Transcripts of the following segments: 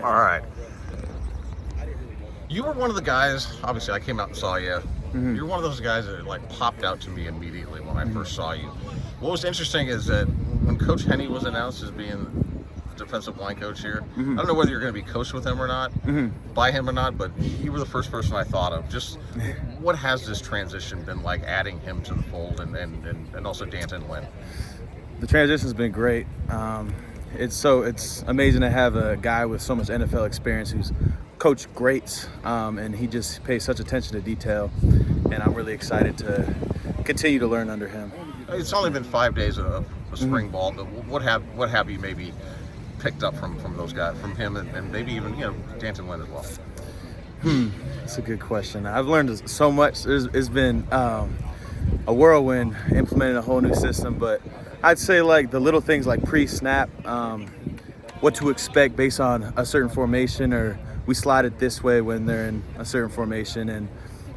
All right. You were one of the guys, obviously I came out and saw you. Mm-hmm. You're one of those guys that like popped out to me immediately when I first saw you. What was interesting is that when Coach Henne was announced as being the defensive line coach here, I don't know whether you're going to be coached with him or not, by him or not, but you were the first person I thought of. Just what has this transition been like, adding him to the fold and also Danton Lynn? The transition's been great. It's amazing to have a guy with so much NFL experience who's coached greats, and he just pays such attention to detail, and I'm really excited to continue to learn under him. It's only been 5 days of spring ball, but what have you maybe picked up from those guys, from him, and maybe even Danton Lynn as well? That's a good question. I've learned so much. It's been a whirlwind implementing a whole new system, but I'd say like the little things like pre-snap, what to expect based on a certain formation, or we slide it this way when they're in a certain formation, and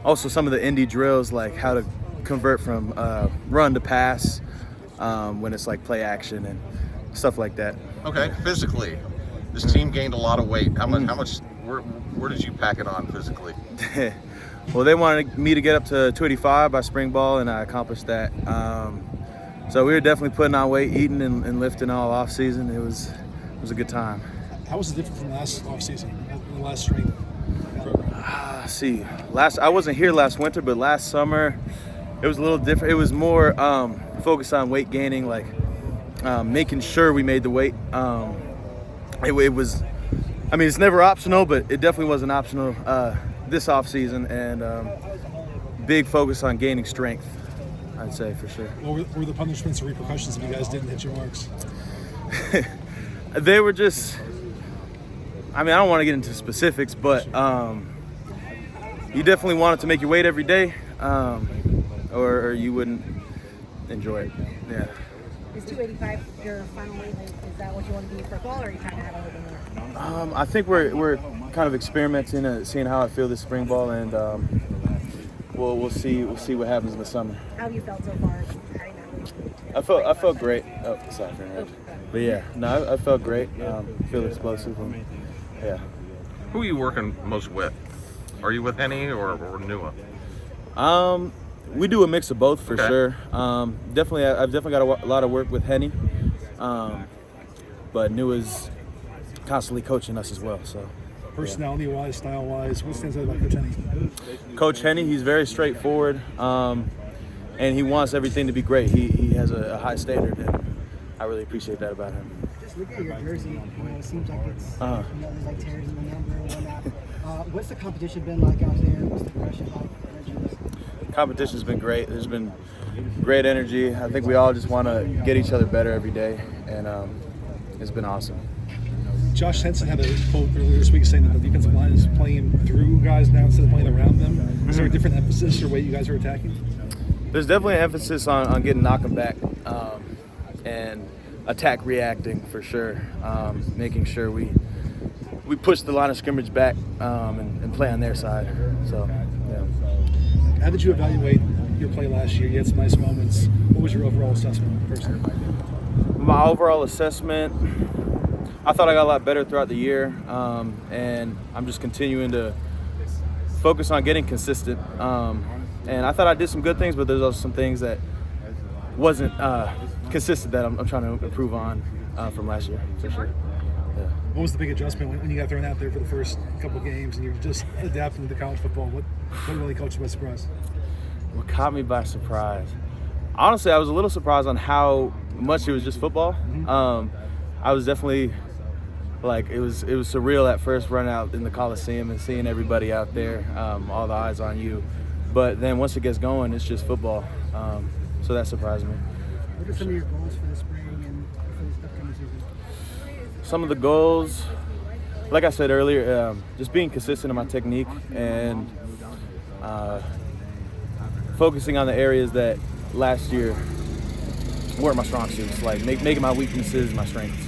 also some of the indie drills like how to convert from run to pass when it's like play action and stuff like that. Okay, physically, this team gained a lot of weight. How much? Where did you pack it on physically? Well, they wanted me to get up to 285 by spring ball, and I accomplished that. So we were definitely putting on weight, eating and lifting all off season. It was a good time. How was it different from last off season, the last strength program? I wasn't here last winter, but last summer it was a little different. It was more focused on weight gaining, like making sure we made the weight. It was, I mean, it's never optional, but it definitely wasn't optional this off season, and big focus on gaining strength, I'd say, for sure. What were the punishments or repercussions if you guys didn't hit your marks? They were just, I mean, I don't want to get into specifics, but you definitely wanted to make your weight every day, or you wouldn't enjoy it. Yeah. Is 285 your final weight? Is that what you want to be for fall, or are you trying to have a little bit more? I think we're kind of experimenting and seeing how I feel this spring ball, and we'll see what happens in the summer. How have you felt so far? I felt great. Oh, sorry for interrupting. But yeah, no, I felt great. Feel explosive, and yeah. Who are you working most with? Are you with Henne or Nua? We do a mix of both for Okay. sure. I've definitely got a lot of work with Henne, but Nua's constantly coaching us as well. So, personality-wise, style-wise, what stands out about Coach Henne? Coach Henne, he's very straightforward, and he wants everything to be great. He has a high standard, and I really appreciate that about him. Just look at your jersey. It seems like it's there's like tears in the number and whatnot. What's the competition been like out there? What's the pressure like? Competition's been great. There's been great energy. I think we all just want to get each other better every day, and it's been awesome. Josh Henson had a quote earlier this week saying that the defensive line is playing through guys now instead of playing around them. Is there a different emphasis or way you guys are attacking? There's definitely an emphasis on getting knocking back and attack reacting for sure. Making sure we push the line of scrimmage back and play on their side. So, yeah. How did you evaluate your play last year? You had some nice moments. What was your overall assessment personally? My overall assessment, I thought I got a lot better throughout the year, and I'm just continuing to focus on getting consistent. And I thought I did some good things, but there's also some things that wasn't consistent that I'm trying to improve on from last year, for sure. Yeah. What was the big adjustment when you got thrown out there for the first couple of games and you're just adapting to college football? What really caught you by surprise? What caught me by surprise? Honestly, I was a little surprised on how much it was just football. I was definitely it was surreal at first running out in the Coliseum and seeing everybody out there, all the eyes on you. But then once it gets going, it's just football. So that surprised me. What are some of your goals for the spring and for this upcoming season? Some of the goals, like I said earlier, just being consistent in my technique and focusing on the areas that last year weren't my strong suits, like making my weaknesses my strengths.